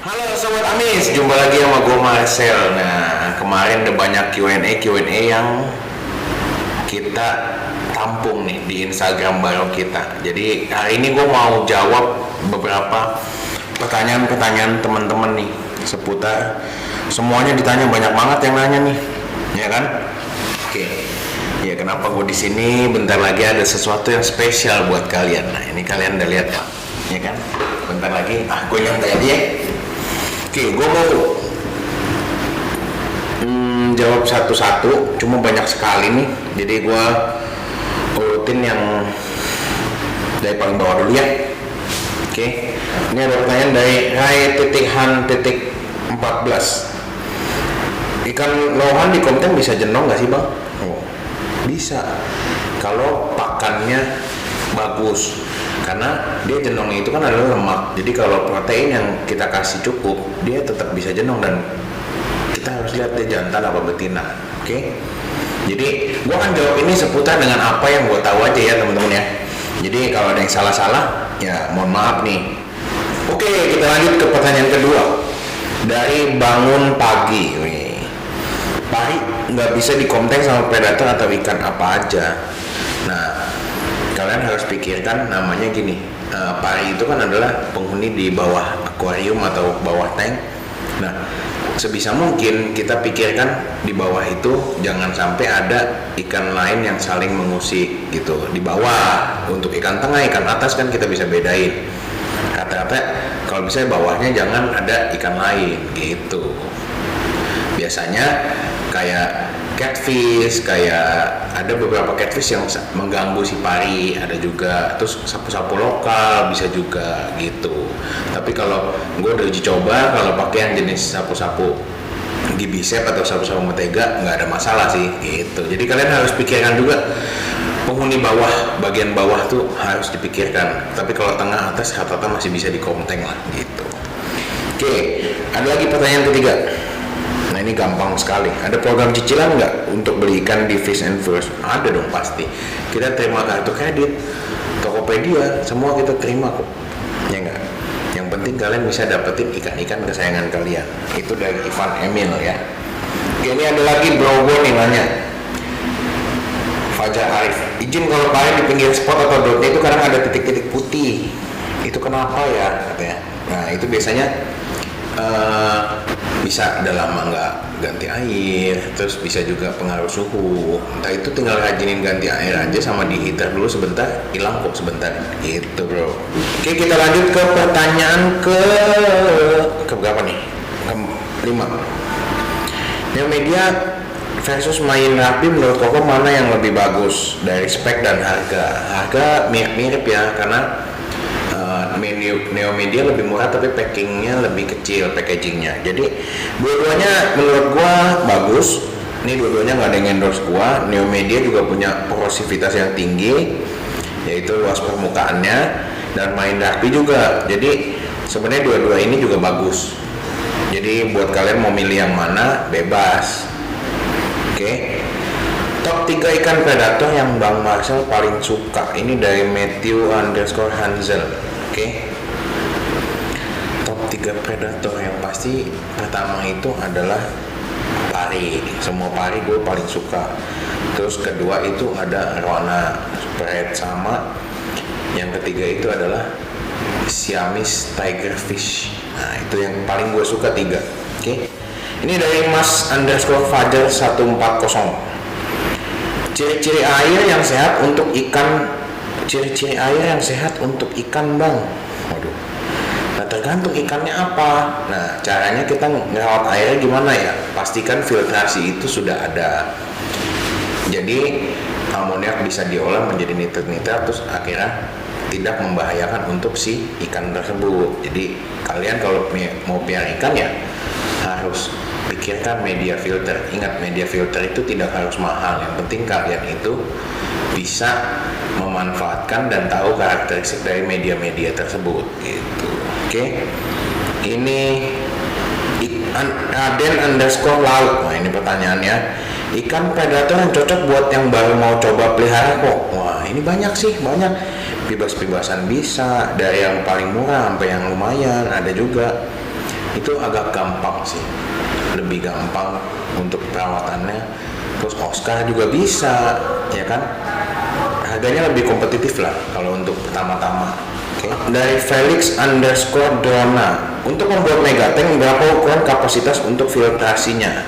Halo Sobat Amis, jumpa lagi sama gue Marcel. Nah, kemarin ada banyak Q&A yang kita tampung nih di Instagram baru kita. Jadi hari ini gue mau jawab beberapa pertanyaan-pertanyaan teman-teman nih seputar semuanya ditanya, banyak banget yang nanya nih, ya kan? Oke. Ya kenapa gue di sini? Bentar lagi ada sesuatu yang spesial buat kalian. Nah ini kalian udah lihat ya, ya kan? Bentar lagi, gue nyantai aja ya. Oke, gue mau jawab satu-satu, cuma banyak sekali nih. Jadi gue urutin yang dari paling bawah dulu ya. Oke, ini ada pertanyaan dari Rai.han.14. Ikan lohan di konten bisa jenong nggak sih bang? Oh, bisa. Kalau pakannya bagus. Karena dia jenongnya itu kan adalah lemak, jadi kalau protein yang kita kasih cukup, dia tetap bisa jenong. Dan kita harus lihat dia jantan apa betina. Oke? Jadi gua akan jawab ini seputar dengan apa yang gua tahu aja ya teman-teman ya. Jadi kalau ada yang salah-salah ya mohon maaf nih. Oke, kita lanjut ke pertanyaan kedua dari Bangun Pagi. Pari nggak bisa dikonten sama predator atau ikan apa aja. Nah, kalian harus pikirkan namanya gini, pari itu kan adalah penghuni di bawah akuarium atau bawah tank. Nah, sebisa mungkin kita pikirkan di bawah itu jangan sampai ada ikan lain yang saling mengusik gitu. Di bawah, untuk ikan tengah, ikan atas kan kita bisa bedain. Kata-kata kalau bisa bawahnya jangan ada ikan lain gitu. Biasanya kayak catfish, kayak ada beberapa catfish yang mengganggu si pari, ada juga, terus sapu-sapu lokal bisa juga gitu. Tapi kalau gue udah uji coba, kalau pakai yang jenis sapu-sapu gibisep atau sapu-sapu mentega nggak ada masalah sih gitu. Jadi kalian harus pikirkan juga penghuni bawah, bagian bawah tuh harus dipikirkan. Tapi kalau tengah atas rata-rata masih bisa dikonteng lah gitu. Oke, ada lagi pertanyaan ketiga. Nah ini gampang sekali. Ada program cicilan nggak untuk beli ikan di Fish and First? Ada dong pasti. Kita terima kartu kredit, Tokopedia, semua kita terima kok. Ya nggak? Yang penting kalian bisa dapetin ikan-ikan kesayangan kalian. Itu dari Ivan Emil ya. Oke, ini ada lagi Bro Bo nih nanya. Fajar Arif, izin kalau pari di pinggir spot atau dotnya itu kadang ada titik-titik putih. Itu kenapa ya katanya? Nah itu biasanya bisa udah lama nggak ganti air, terus bisa juga pengaruh suhu. Entah itu tinggal rajinin ganti air aja sama di heater dulu sebentar, hilang kok sebentar gitu bro. Oke, kita lanjut ke pertanyaan ke berapa nih? Kelima. Neo Media versus Main Rapi, menurut Koko mana yang lebih bagus dari spek dan harga? Harga mirip-mirip ya, karena Neo Media lebih murah tapi packingnya lebih kecil, packagingnya. Jadi dua-duanya menurut gua bagus. Ini dua-duanya nggak ada yang endorse gua. Neo Media juga punya porosivitas yang tinggi, yaitu luas permukaannya, dan Main Rapi juga. Jadi sebenarnya dua-dua ini juga bagus. Jadi buat kalian mau milih yang mana bebas. Oke. Top 3 ikan predator yang Bang Marcel paling suka. Ini dari Matthew_Hansel. Oke. Top 3 predator yang pasti pertama itu adalah pari. Semua pari gue paling suka. Terus kedua itu ada Arowana spread, sama yang ketiga itu adalah Siamese tigerfish. Nah itu yang paling gue suka 3. Oke. Ini dari Mas_Fajar 140. Ciri-ciri air yang sehat untuk ikan. Ciri-ciri air yang sehat untuk ikan bang. Waduh. Nah tergantung ikannya apa. Nah caranya kita ngerawat airnya gimana ya? Pastikan filtrasi itu sudah ada. Jadi amoniak bisa diolah menjadi nitrat-nitrat, terus akhirnya tidak membahayakan untuk si ikan tersebut. Jadi kalian kalau mau piara ikan ya harus pikirkan media filter. Ingat, media filter itu tidak harus mahal. Yang penting kalian itu bisa memanfaatkan dan tahu karakteristik dari media-media tersebut gitu. Oke. Ini Raden_laut. Nah ini pertanyaannya, ikan predator yang cocok buat yang baru mau coba pelihara kok. Wah ini banyak sih, banyak. Bebas-bebasan bisa, dari yang paling murah sampai yang lumayan ada juga. itu agak gampang sih, lebih gampang untuk perawatannya. Terus Oscar juga bisa, ya kan? Harganya lebih kompetitif lah kalau untuk pertama-tama. Oke. Dari Felix underscore Drona, untuk membuat Megatank berapa ukuran kapasitas untuk filtrasinya?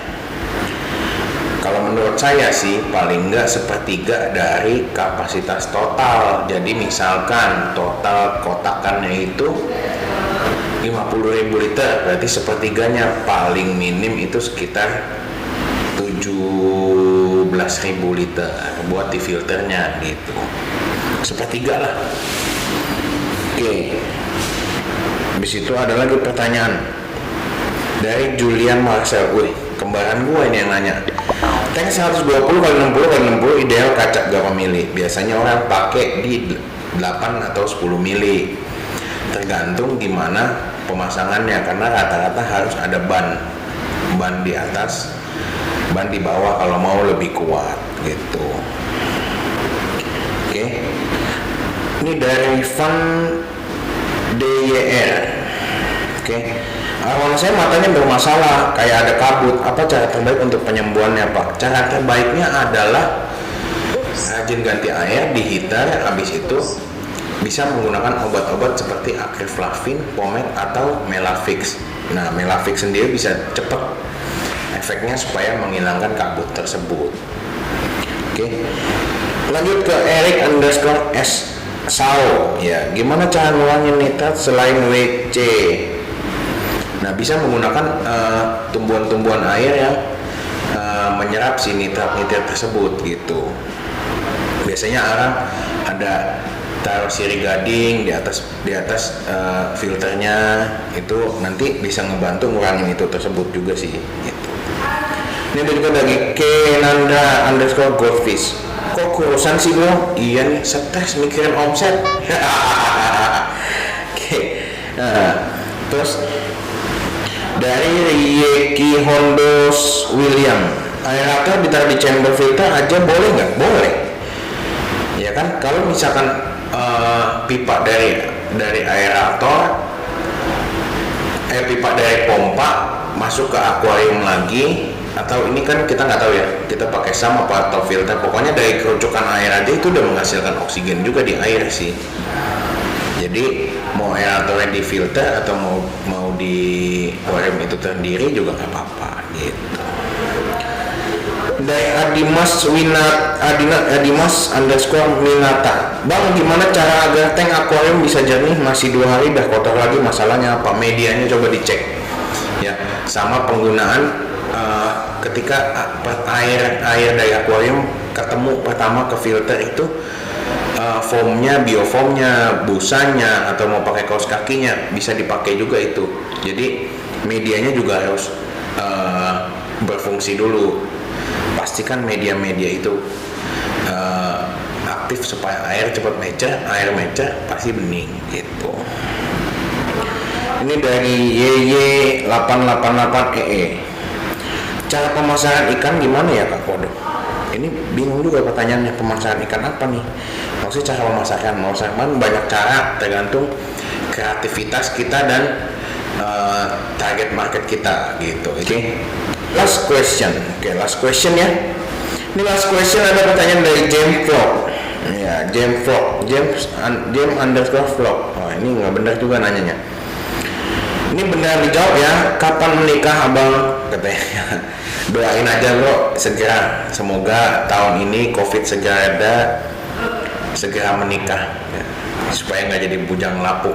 Kalau menurut saya sih paling enggak sepertiga dari kapasitas total. Jadi misalkan total kotakannya itu 50.000 liter, berarti sepertiganya paling minim itu sekitar 17.000 liter buat di filternya gitu. Sepertiga lah. Oke. Habis itu ada lagi pertanyaan dari Julian Marcel. Wih, kembaran gua ini yang nanya. Tank 120 kali 60 kali 60 ideal kaca berapa mili? Biasanya orang pakai di 8 atau 10 mili. Tergantung gimana pemasangannya, karena rata-rata harus ada ban di atas, ban di bawah kalau mau lebih kuat gitu. Oke. Ini dari Van DYR. Oke. Awal saya matanya bermasalah, kayak ada kabut. Apa cara terbaik untuk penyembuhannya, Pak? Cara terbaiknya adalah rajin ganti air di heater. Habis itu bisa menggunakan obat-obat seperti Acreflavin, pomade atau Melavix. Nah, Melavix sendiri bisa cepat efeknya supaya menghilangkan kabut tersebut. Oke. Lanjut ke Eric underscore S Sao. Ya, gimana cara ngurangin nitrat selain WC? Nah, bisa menggunakan tumbuhan-tumbuhan air yang menyerap si nitrat-nitrat tersebut gitu. Biasanya orang ada taruh sirih gading di atas filternya, itu nanti bisa ngebantu ngurangin itu tersebut juga sih gitu. Ini ada juga dari Kenanda underscore Goldfish. Kok kurusan sih bro? Iya nih, stres mikirin omset. Oke. Nah, terus dari Rieki Hondos William, aerator ditaruh di chamber filter aja boleh nggak? Boleh. Ya kan, kalau misalkan pipa dari aerator, pipa dari pompa masuk ke akuarium lagi, atau ini kan kita nggak tahu ya, kita pakai SAM apa atau filter, pokoknya dari kerucukan air aja itu udah menghasilkan oksigen juga di air sih. Jadi mau aeratornya di filter atau mau di akuarium itu sendiri juga nggak apa-apa gitu. Dari Adimas underscore Minata, Bang, gimana cara agar tank akuarium bisa jernih? Masih 2 hari dah kotor lagi, masalahnya apa? Medianya coba dicek ya, sama penggunaan ketika air dari akuarium ketemu pertama ke filter itu, foamnya, biofoamnya, busanya, atau mau pakai kaos kakinya bisa dipakai juga itu. Jadi medianya juga harus berfungsi dulu. Pastikan media-media itu aktif supaya air cepat mecer. Air mecer pasti bening gitu. Ini dari YY888EE. Cara pemasaran ikan gimana ya Kak? Waduh, ini bingung juga pertanyaannya, pemasaran ikan apa nih? Maksudnya cara pemasaran banyak cara, tergantung kreativitas kita dan target market kita gitu. Oke. Last question. Oke, last question ya. Ini last question, ada pertanyaan dari James Vlog. Ya, James underscore vlog. Oh, ini nggak benar juga nanyanya. Ini benar dijawab ya. Kapan menikah abang? Katanya. Doain aja bro, segera. Semoga tahun ini COVID segera ada, segera menikah ya, supaya nggak jadi bujang lapuk.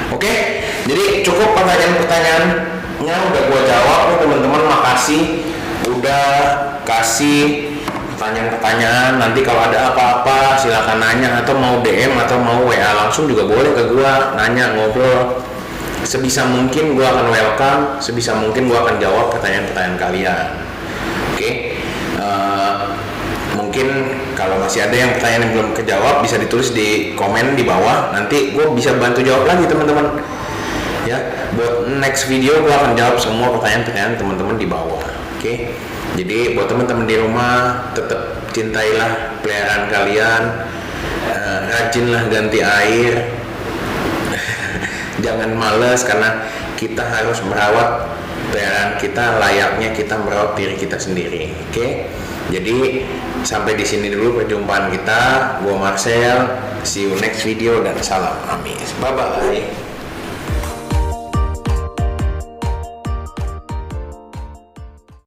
Oke, jadi cukup pertanyaan-pertanyaannya udah gua jawab nih teman-teman. Makasih udah kasih pertanyaan-pertanyaan. Nanti kalau ada apa-apa silakan nanya, atau mau DM atau mau WA langsung juga boleh ke gua, nanya, ngobrol. Sebisa mungkin gue akan welcome, sebisa mungkin gue akan jawab pertanyaan-pertanyaan kalian. Oke. Mungkin kalau masih ada yang pertanyaan yang belum kejawab bisa ditulis di komen di bawah, nanti gue bisa bantu jawab lagi teman-teman ya. Buat next video gue akan jawab semua pertanyaan-pertanyaan teman-teman di bawah. Oke. Jadi buat teman-teman di rumah, tetap cintailah peliharaan kalian, rajinlah ganti air. Jangan malas, karena kita harus merawat peliharaan kita layaknya kita merawat diri kita sendiri. Oke? Jadi sampai di sini dulu perjumpaan kita. Gua Marcel, see you next video dan salam amis. Bye bye.